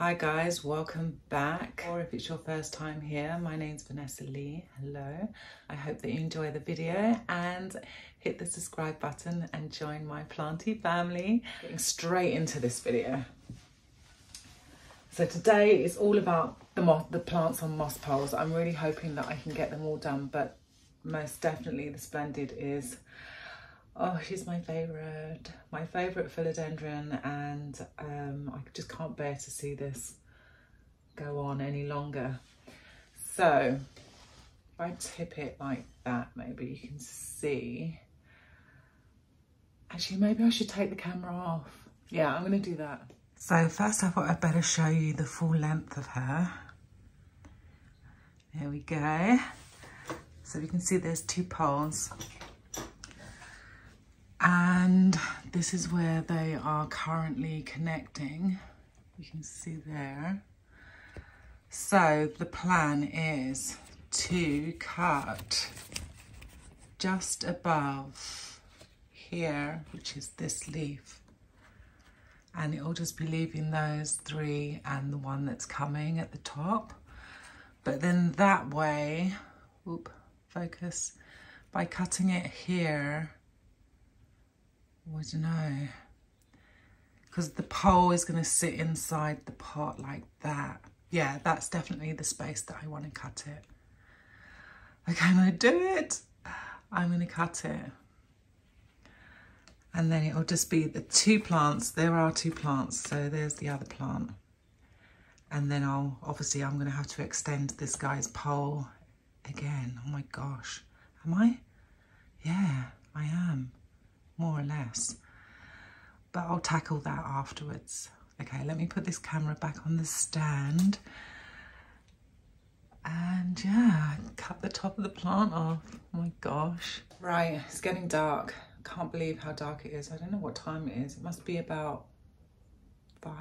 Hi guys, welcome back. Or if it's your first time here, my name's Vanessa Lee. Hello. I hope that you enjoy the video and hit the subscribe button and join my planty family. Getting straight into this video. So today is all about the plants on moss poles. I'm really hoping that I can get them all done, but most definitely the Splendid is, oh, she's my favourite philodendron, and I just can't bear to see this go on any longer. So if I tip it like that, maybe you can see. Actually, maybe I should take the camera off. Yeah, I'm going to do that. So first I thought I'd better show you the full length of her. There we go. So you can see there's two poles. And this is where they are currently connecting. You can see there. So the plan is to cut just above here, which is this leaf. And it'll just be leaving those three and the one that's coming at the top. But then that way, focus, by cutting it here, I don't know, because the pole is going to sit inside the pot like that. Yeah, that's definitely the space that I want to cut it. Okay, I'm going to do it. I'm going to cut it. And then it'll just be the two plants. There are two plants, so there's the other plant. And then I'm going to have to extend this guy's pole again. Oh my gosh. Am I? Yeah, I am. More or less, but I'll tackle that afterwards. Okay, let me put this camera back on the stand, and yeah, cut the top of the plant off. Oh my gosh. Right, it's getting dark. Can't believe how dark it is. I don't know what time it is. It must be about 5.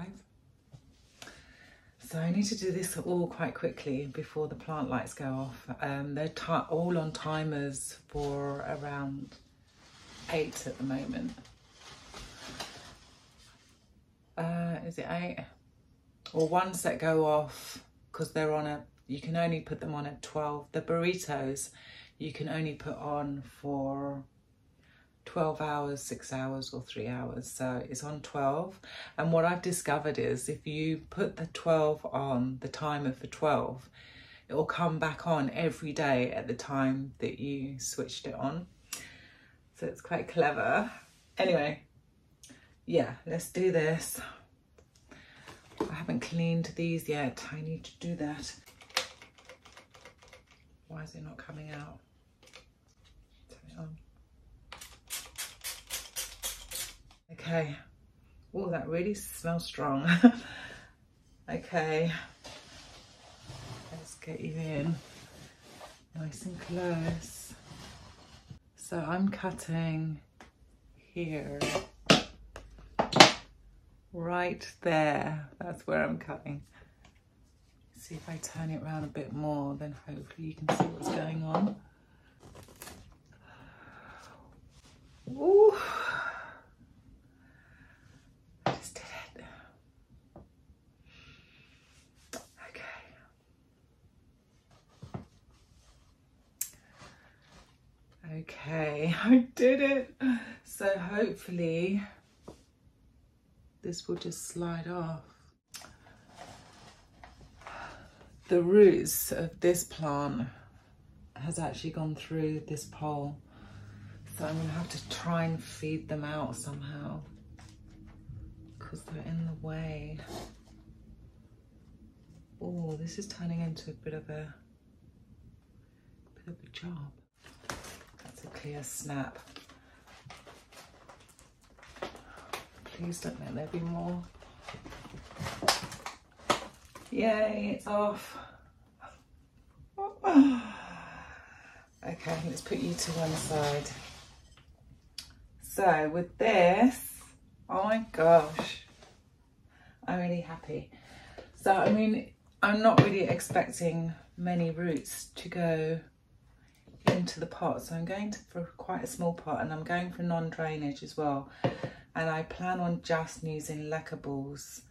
So I need to do this all quite quickly before the plant lights go off. They're all on timers for around 8 at the moment. Is it 8? Or ones that go off, because they're on you can only put them on at 12. The burritos you can only put on for 12 hours, 6 hours or 3 hours. So it's on 12. And what I've discovered is if you put the 12 on, the timer for 12, it will come back on every day at the time that you switched it on. So it's quite clever. Anyway, yeah, let's do this. I haven't cleaned these yet. I need to do that. Why is it not coming out? Turn it on. Okay. Oh, that really smells strong. Okay. Let's get you in. Nice and close. So I'm cutting here, right there. That's where I'm cutting. See if I turn it around a bit more, then hopefully you can see what's going on. Ooh. I just did it. Okay, I did it. So hopefully this will just slide off. The roots of this plant has actually gone through this pole. So I'm gonna have to try and feed them out somehow because they're in the way. Oh, this is turning into a bit of a job. That's a clear snap. Please don't let there be more. Yay, it's off. Okay, let's put you to one side. So with this, oh my gosh, I'm really happy. So I mean, I'm not really expecting many roots to go into the pot, so I'm going for quite a small pot, and I'm going for non-drainage as well, and I plan on just using lacquer balls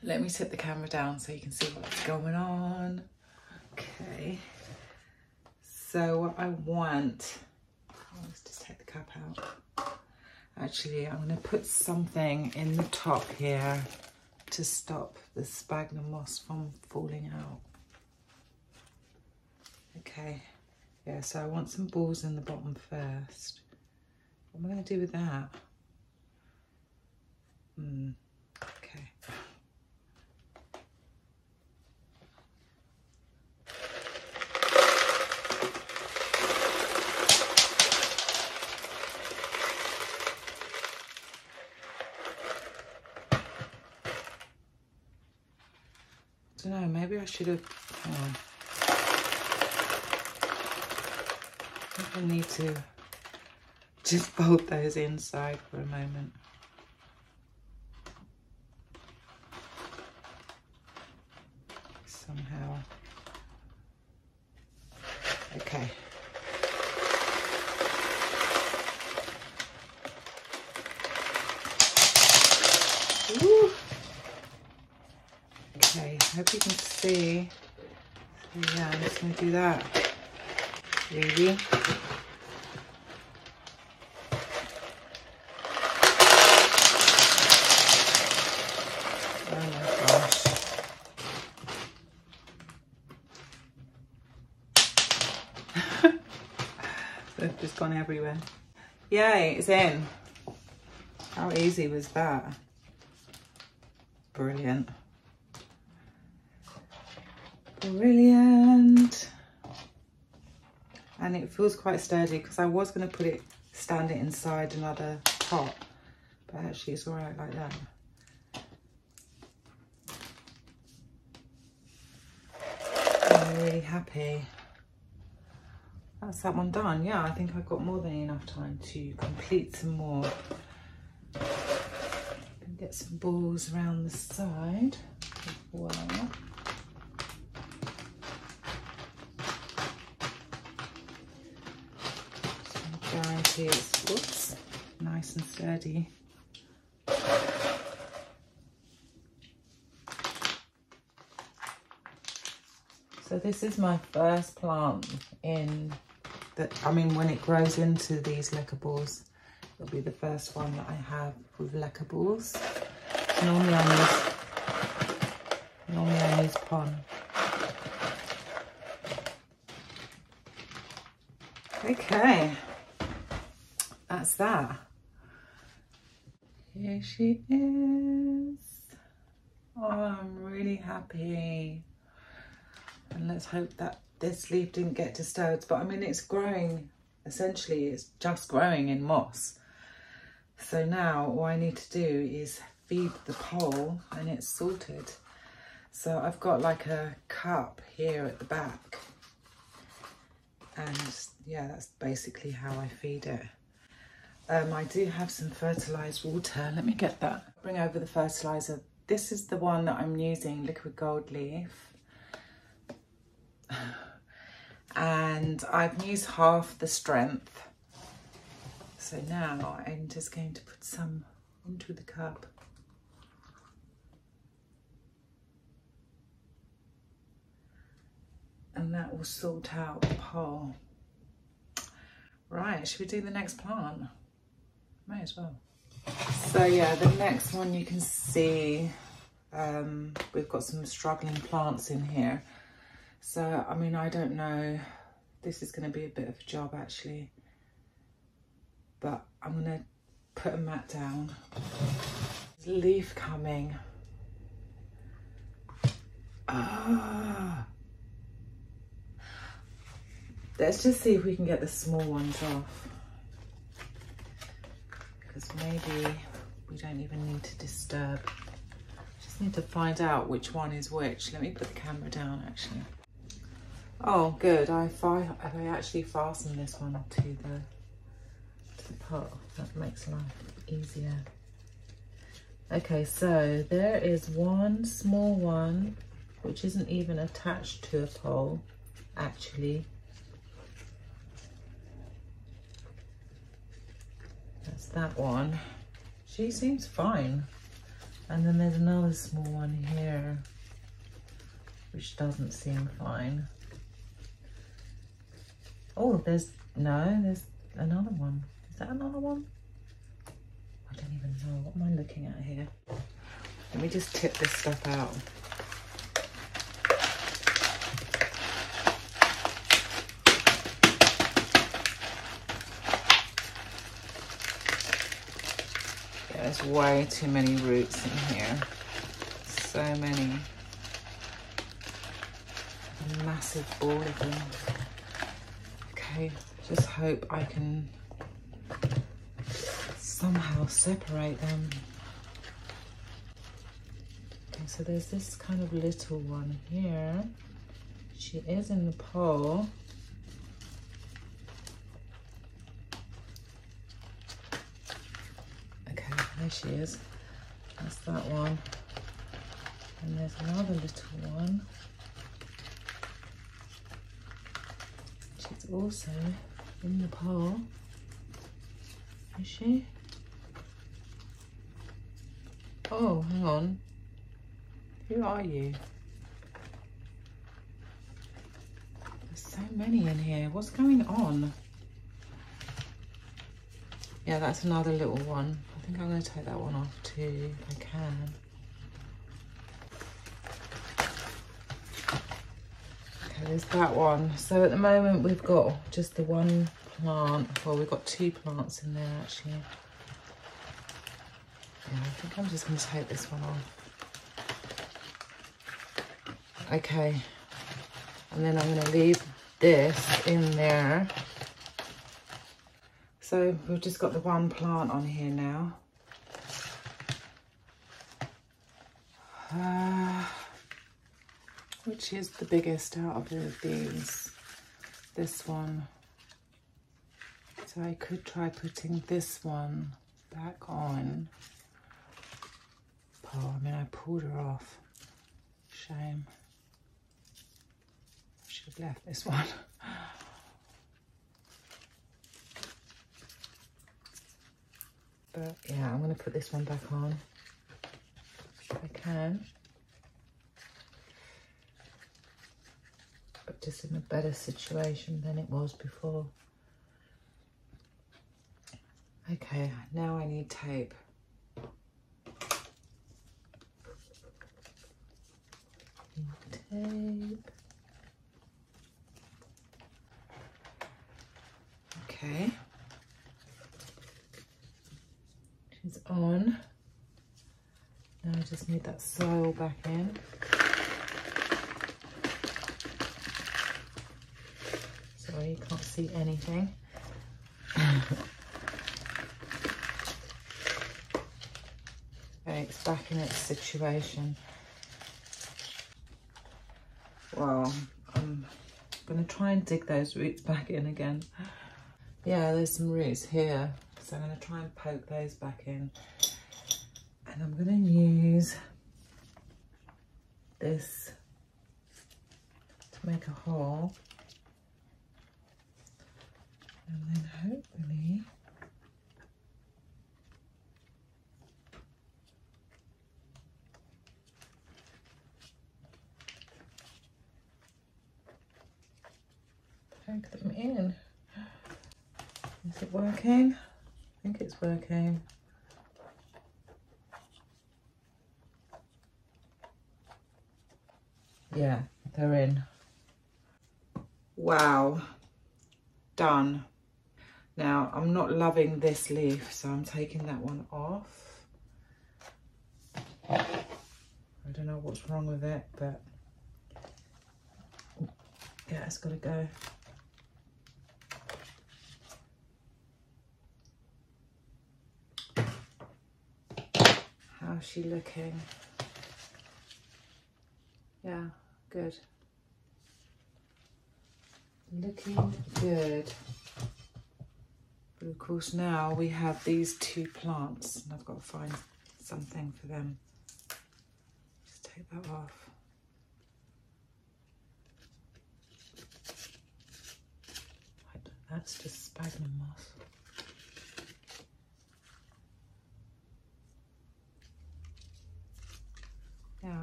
Let me tip the camera down so you can see what's going on. Okay. So what I want, let's just take the cap out. Actually, I'm going to put something in the top here to stop the sphagnum moss from falling out. Okay. Yeah, so I want some balls in the bottom first. What am I going to do with that? Okay. I don't know, maybe I should have, hang on. I think I need to just bolt those inside for a moment. Somehow. Okay. Woo. Okay, hope you can see. So yeah, I'm just going to do that. Really? Oh my gosh. They've just gone everywhere. Yay, it's in. How easy was that? Brilliant. Brilliant. And it feels quite sturdy because I was going to stand it inside another pot, but actually it's all right like that. I'm really happy. That's that one done. Yeah, I think I've got more than enough time to complete some more. And get some balls around the side as well. Guarantee it's, whoops, nice and sturdy. So this is my first plant in that, I mean, when it grows into these lecker balls, it'll be the first one that I have with lecker balls. Normally I use pon. Okay. That's that. Here she is. Oh, I'm really happy. And let's hope that this leaf didn't get disturbed. But I mean, it's growing, essentially, it's just growing in moss. So now all I need to do is feed the pole and it's sorted. So I've got like a cup here at the back. And yeah, that's basically how I feed it. I do have some fertilised water. Let me get that. Bring over the fertiliser. This is the one that I'm using, Liquid Gold Leaf. And I've used half the strength. So now I'm just going to put some into the cup. And that will sort out the pole. Right, should we do the next plant? May as well. So yeah, the next one you can see, we've got some struggling plants in here. So, I mean, I don't know, this is going to be a bit of a job actually, but I'm going to put a mat down. There's a leaf coming. Ah. Let's just see if we can get the small ones off. Because maybe we don't even need to disturb. Just need to find out which one is which. Let me put the camera down actually. Oh, good. I actually fastened this one to the pot. That makes life easier. Okay, so there is one small one which isn't even attached to a pole, actually. That's that one. She seems fine. And then there's another small one here, which doesn't seem fine. Oh, there's another one. Is that another one? I don't even know. What am I looking at here? Let me just tip this stuff out. Yeah, there's way too many roots in here. So many. A massive ball of them. Okay, just hope I can somehow separate them. Okay, so there's this kind of little one here. She is in the pole. Okay, there she is. That's that one. And there's another little one. She's also in the pole. Is she? Oh, hang on. Who are you? There's so many in here. What's going on? Yeah, that's another little one. I think I'm going to take that one off too, if I can. Okay, there's that one. So at the moment we've got just the one plant. Well, we've got two plants in there actually. Yeah, I think I'm just going to take this one off. Okay, and then I'm going to leave this in there. So we've just got the one plant on here now. Which is the biggest out of these? This one. So I could try putting this one back on. Oh, I mean, I pulled her off. Shame. I should have left this one. But yeah, I'm going to put this one back on if I can. But just in a better situation than it was before. Okay, now I need tape. Tape. Okay. She's on. Now I just need that soil back in. Sorry, you can't see anything. Okay, it's back in its situation. Well, I'm going to try and dig those roots back in again. Yeah, there's some roots here. So I'm going to try and poke those back in. And I'm going to use this to make a hole. And then hopefully poke them in. Is it working? I think it's working. Yeah, they're in. Wow, done. Now, I'm not loving this leaf, so I'm taking that one off. I don't know what's wrong with it, but yeah, it's got to go. How's she looking? Yeah, good. Looking good. But of course now we have these two plants and I've got to find something for them. Just take that off. That's just sphagnum moss.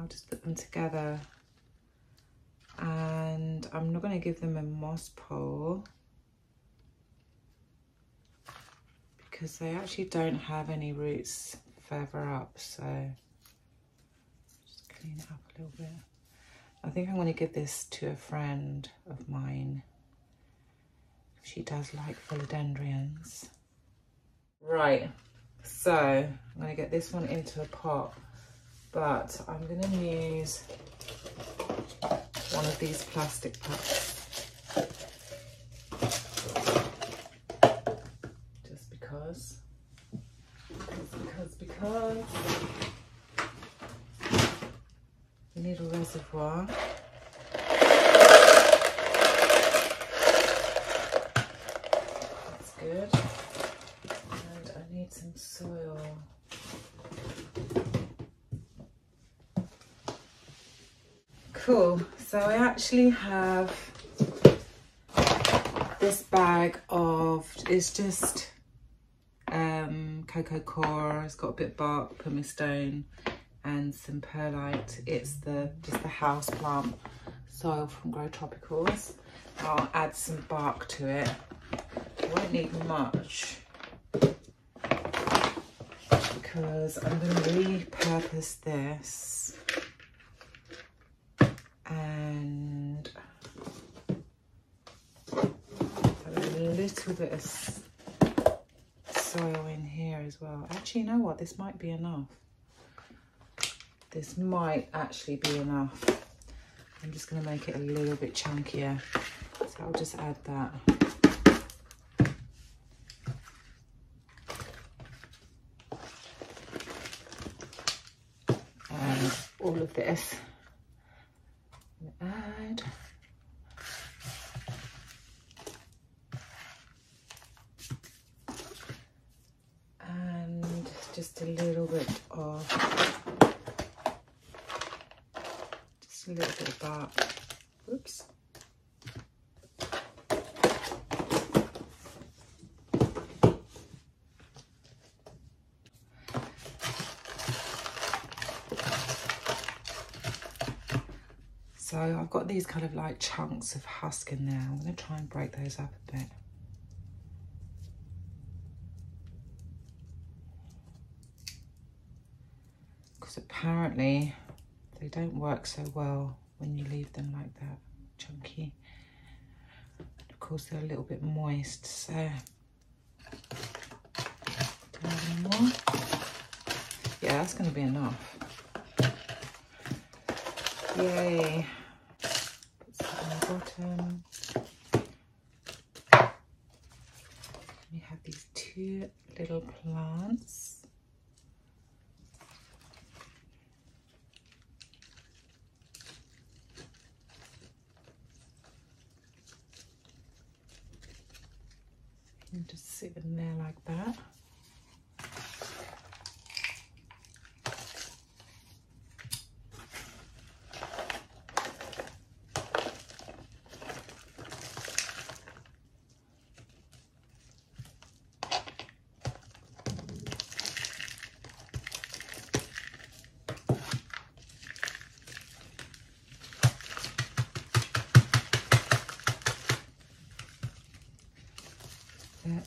I'll just put them together. And I'm not going to give them a moss pole because they actually don't have any roots further up, so just clean it up a little bit. I think I'm going to give this to a friend of mine. She does like philodendrons. Right, so I'm going to get this one into a pot, but I'm going to use one of these plastic pots just because we need a reservoir. That's good. And I need some soil. Cool, so I actually have this bag of, it's just cocoa coir, it's got a bit of bark, pumice stone and some perlite. It's just the house plant soil from Grow Tropicals. I'll add some bark to it. I won't need much because I'm going to repurpose this. And a little bit of soil in here as well. Actually, you know what? This might be enough. This might actually be enough. I'm just going to make it a little bit chunkier. So I'll just add that. And all of this. Add. And just a little bit of bark. Oops. So I've got these kind of like chunks of husk in there. I'm going to try and break those up a bit. Because apparently they don't work so well when you leave them like that, chunky. And of course they're a little bit moist, so do I have any more? Yeah, that's going to be enough. Yay. Put some on the bottom. We have these two little plants. And just sit in there like that.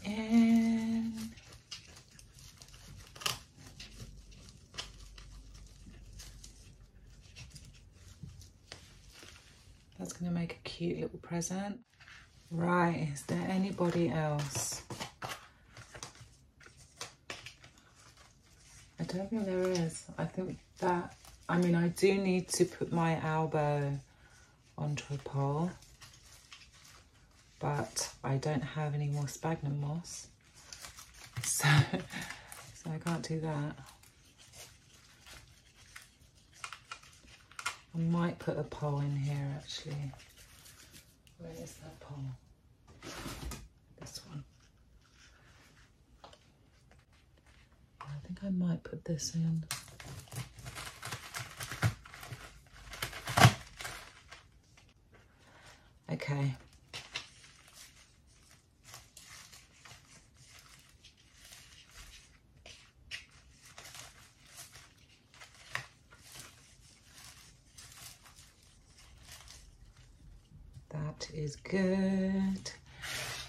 In. That's going to make a cute little present. Right, is there anybody else? I don't think there is. I think that, I mean, I do need to put my elbow onto a pole, but I don't have any more sphagnum moss, so I can't do that. I might put a pole in here actually. Where is that pole? This one. I think I might put this in. Okay. That is good.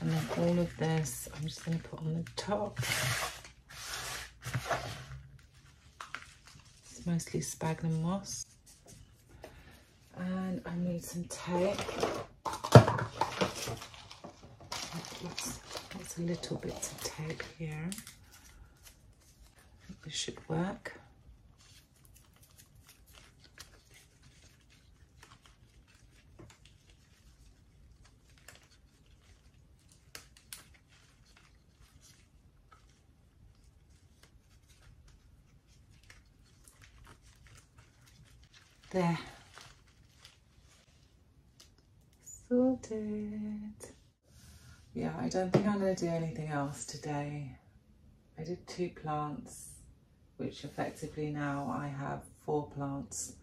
And then all of this, I'm just going to put on the top. It's mostly sphagnum moss. And I need some tape. Lots of little bits of tape here. I think this should work. There. Sorted. Yeah, I don't think I'm going to do anything else today. I did 2 plants, which effectively now I have 4 plants.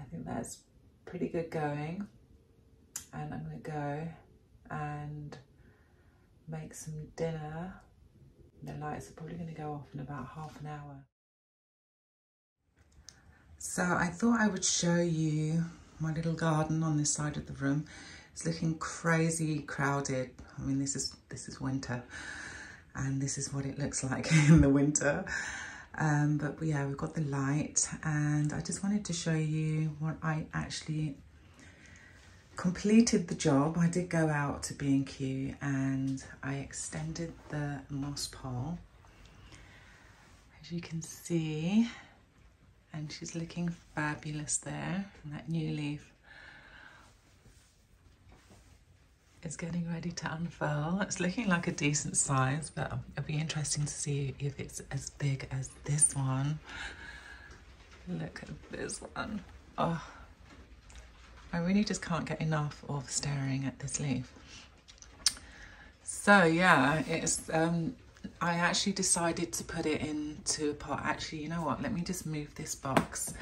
I think that's pretty good going. And I'm going to go and make some dinner. The lights are probably going to go off in about half an hour. So I thought I would show you my little garden on this side of the room. It's looking crazy crowded. I mean, this is winter, and this is what it looks like in the winter. But yeah, we've got the light, and I just wanted to show you what I actually completed the job. I did go out to B&Q and I extended the moss pole, as you can see. And she's looking fabulous there. And that new leaf is getting ready to unfurl. It's looking like a decent size, but it'll be interesting to see if it's as big as this one. Look at this one. Oh, I really just can't get enough of staring at this leaf. So yeah, it's I actually decided to put it into a pot. Actually, you know what? Let me just move this box.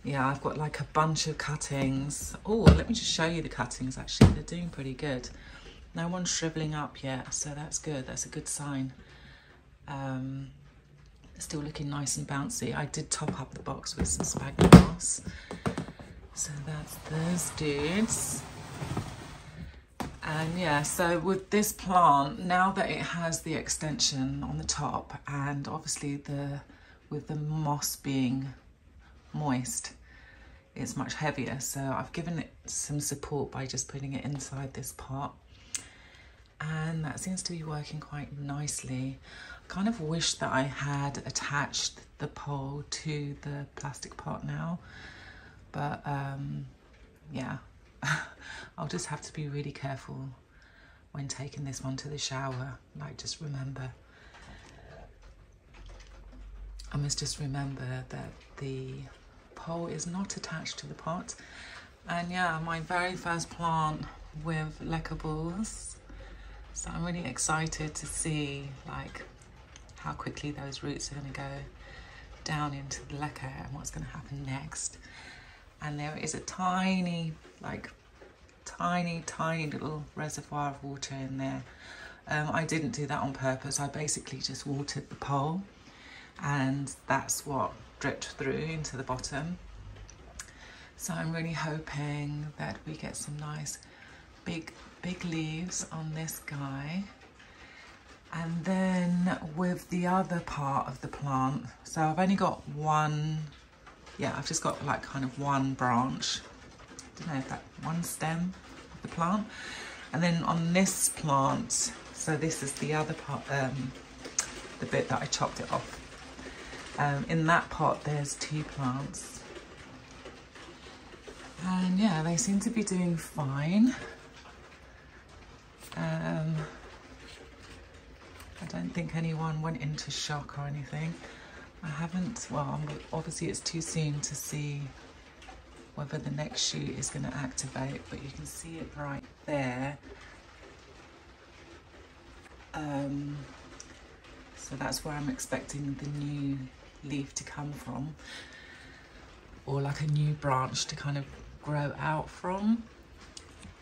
Yeah, I've got like a bunch of cuttings. Oh, let me just show you the cuttings. Actually, they're doing pretty good. No one's shriveling up yet, so that's good. That's a good sign. Still looking nice and bouncy. I did top up the box with some sphagnum moss. So that's those dudes. And yeah, so with this plant, now that it has the extension on the top, and obviously with the moss being moist, it's much heavier. So I've given it some support by just putting it inside this pot. And that seems to be working quite nicely. I kind of wish that I had attached the pole to the plastic pot now. But yeah. I'll just have to be really careful when taking this one to the shower. Like, just remember, I must just remember that the pole is not attached to the pot. And yeah, my very first plant with leckables. So I'm really excited to see like how quickly those roots are going to go down into the leca and what's going to happen next. And there is a tiny, like tiny little reservoir of water in there. I didn't do that on purpose. I basically just watered the pole, and that's what dripped through into the bottom. So I'm really hoping that we get some nice big leaves on this guy. And then with the other part of the plant, so I've only got one. Yeah, I've just got like kind of one branch. I don't know if that one stem of the plant. And then on this plant, so this is the other part, the bit that I chopped it off. In that pot, there's 2 plants. And yeah, they seem to be doing fine. I don't think anyone went into shock or anything. I haven't, well, obviously it's too soon to see whether the next shoot is going to activate, but you can see it right there. So that's where I'm expecting the new leaf to come from, or like a new branch to kind of grow out from.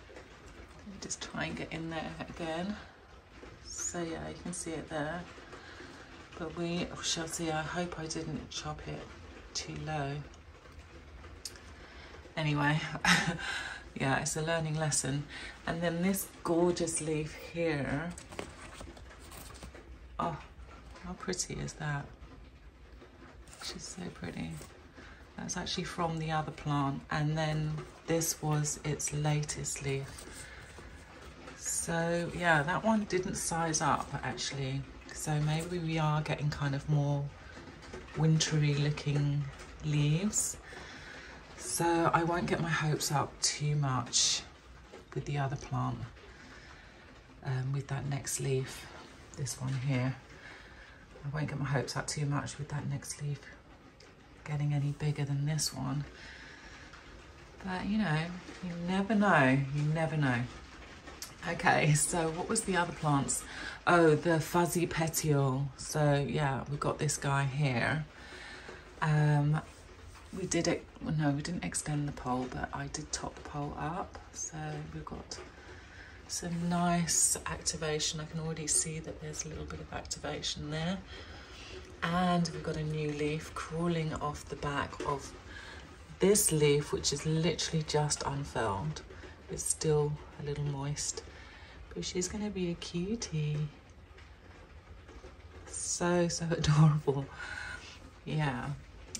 Let me just try and get in there again. So yeah, you can see it there. But we shall see. I hope I didn't chop it too low. Anyway, Yeah, it's a learning lesson. And then this gorgeous leaf here. Oh, how pretty is that? She's so pretty. That's actually from the other plant. And then this was its latest leaf. So yeah, that one didn't size up actually. So maybe we are getting kind of more wintry looking leaves. So I won't get my hopes up too much with the other plant, with that next leaf, this one here. I won't get my hopes up too much with that next leaf getting any bigger than this one. But you know, you never know, you never know. Okay, so what was the other plants? Oh, the fuzzy petiole. So yeah, we've got this guy here. We did it, well, no, we didn't extend the pole, but I did top the pole up. So we've got some nice activation. I can already see that there's a little bit of activation there. And we've got a new leaf crawling off the back of this leaf, which is literally just unfurled. It's still a little moist, but she's gonna be a cutie. So, so adorable. Yeah.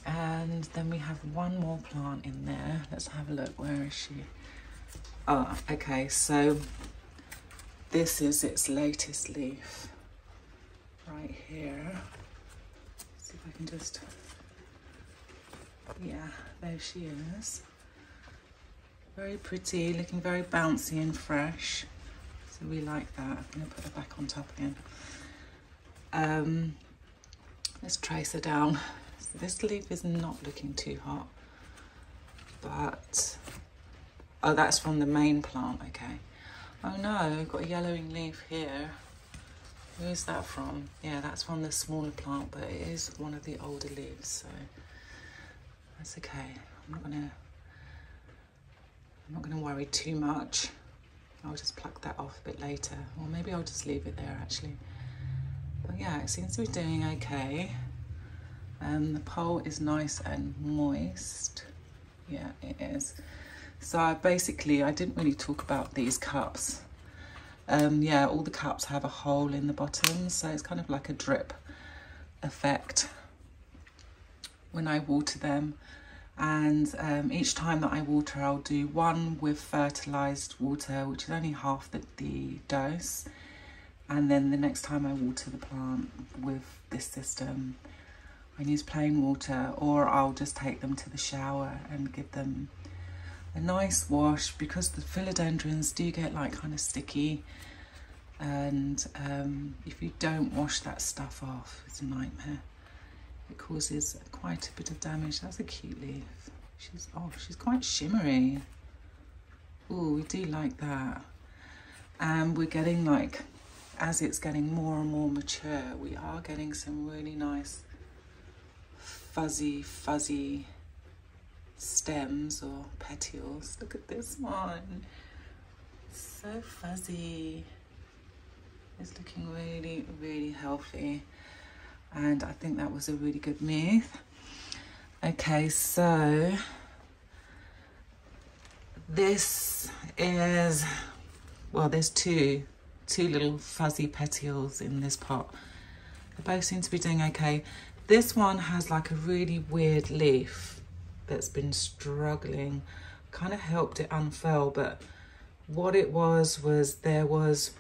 And then we have one more plant in there. Let's have a look. Where is she? Oh, okay. So this is its latest leaf right here. Let's see if I can just, yeah, there she is. Very pretty, looking very bouncy and fresh. So we like that. I'm gonna put her back on top again. Let's trace her down. So this leaf is not looking too hot, but, oh, that's from the main plant, okay. Oh no, I've got a yellowing leaf here. Where's that from? Yeah, that's from the smaller plant, but it is one of the older leaves, so that's okay. I'm not gonna worry too much. I'll just pluck that off a bit later, or maybe I'll just leave it there actually. But yeah, it seems to be doing okay. The pole is nice and moist. Yeah, it is. So I didn't really talk about these cups. Yeah, all the cups have a hole in the bottom, so it's kind of like a drip effect when I water them. And each time that I water, I'll do one with fertilized water, which is only half the dose. And then the next time I water the plant with this system, I use plain water, or I'll just take them to the shower and give them a nice wash, because the philodendrons do get like kind of sticky, and if you don't wash that stuff off, it's a nightmare. It causes quite a bit of damage. That's a cute leaf. She's quite shimmery. Oh, we do like that. And we're getting, like, as it's getting more and more mature, we are getting some really nice fuzzy stems or petioles. Look at this one. So fuzzy. It's looking really, really healthy. And I think that was a really good move. Okay, so this is, well, there's two little fuzzy petioles in this pot. They both seem to be doing okay. This one has like a really weird leaf that's been struggling. Kind of helped it unfurl, but what it was there was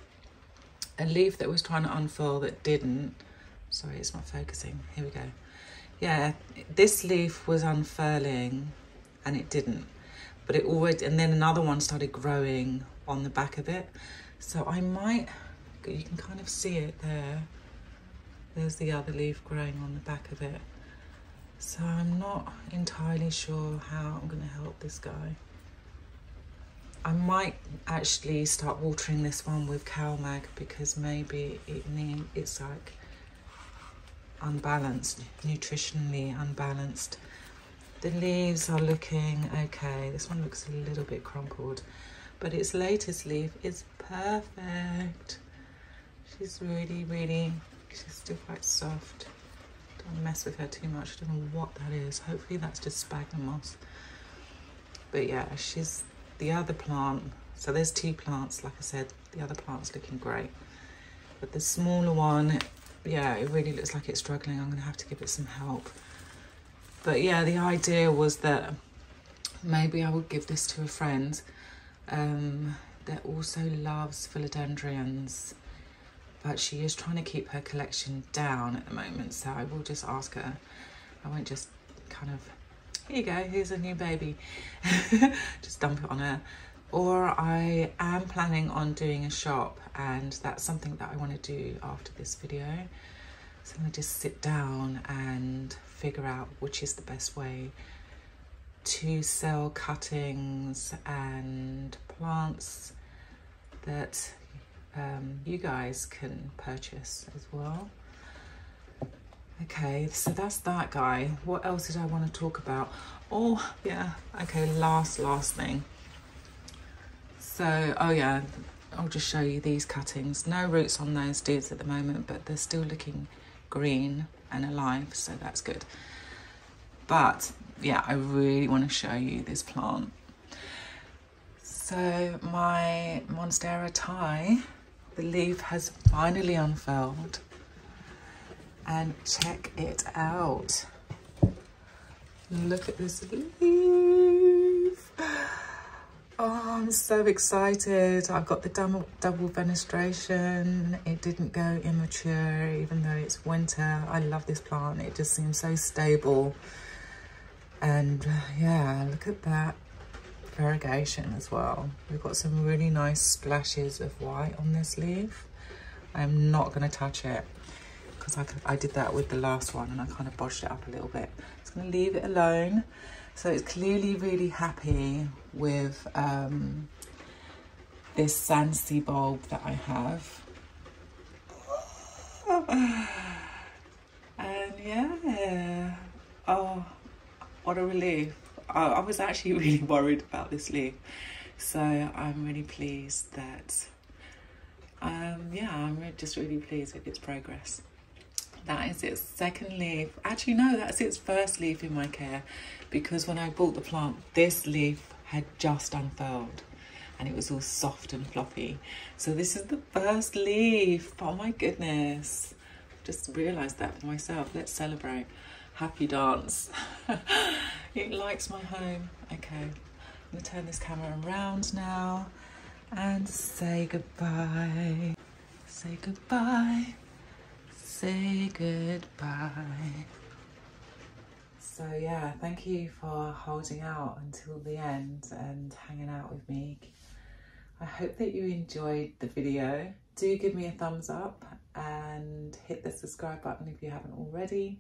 a leaf that was trying to unfurl that didn't. Sorry, it's not focusing. Here we go. Yeah, this leaf was unfurling and it didn't, but it already, and then another one started growing on the back of it. So I might, you can kind of see it there. There's the other leaf growing on the back of it. So I'm not entirely sure how I'm going to help this guy. I might actually start watering this one with CalMag, because maybe it's like unbalanced, nutritionally unbalanced. The leaves are looking okay. This one looks a little bit crumpled, but its latest leaf is perfect. She's really, really, she's still quite soft. Don't mess with her too much. I don't know what that is. Hopefully that's just sphagnum moss. But yeah, the other plant, so there's 2 plants, like I said, the other plant's looking great. But the smaller one, yeah, it really looks like it's struggling. I'm gonna have to give it some help. But yeah, the idea was that maybe I would give this to a friend that also loves philodendrons, but she is trying to keep her collection down at the moment. So I will just ask her. I won't just kind of, here you go, here's a new baby. Just dump it on her. Or I am planning on doing a shop, and that's something that I want to do after this video. So I'm going to just sit down and figure out which is the best way to sell cuttings and plants that you guys can purchase as well. Okay, so that's that guy. What else did I want to talk about? Oh yeah, okay, last thing. So, oh yeah, I'll just show you these cuttings. No roots on those dudes at the moment, but they're still looking green and alive, so that's good. But yeah, I really want to show you this plant. So my Monstera Thai, the leaf has finally unfurled. And check it out. Look at this leaf. Oh, I'm so excited. I've got the double fenestration. It didn't go immature, even though it's winter. I love this plant. It just seems so stable. And yeah, look at that variegation as well. We've got some really nice splashes of white on this leaf. I'm not going to touch it, because I did that with the last one and I kind of bodged it up a little bit. Just going to leave it alone. So it's clearly really happy with this Sansi bulb that I have. And yeah, oh, what a relief. I was actually really worried about this leaf. So I'm really pleased that, yeah, I'm just really pleased with its progress. That is its second leaf. Actually, no, that's its first leaf in my care, because when I bought the plant, this leaf had just unfurled and it was all soft and fluffy. So this is the first leaf. Oh my goodness. Just realised that for myself. Let's celebrate. Happy dance. It likes my home. Okay, I'm gonna turn this camera around now and say goodbye. Say goodbye. Say goodbye. So yeah, thank you for holding out until the end and hanging out with me. I hope that you enjoyed the video. Do give me a thumbs up and hit the subscribe button if you haven't already.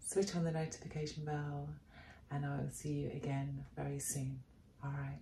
Switch on the notification bell, and I will see you again very soon. All right.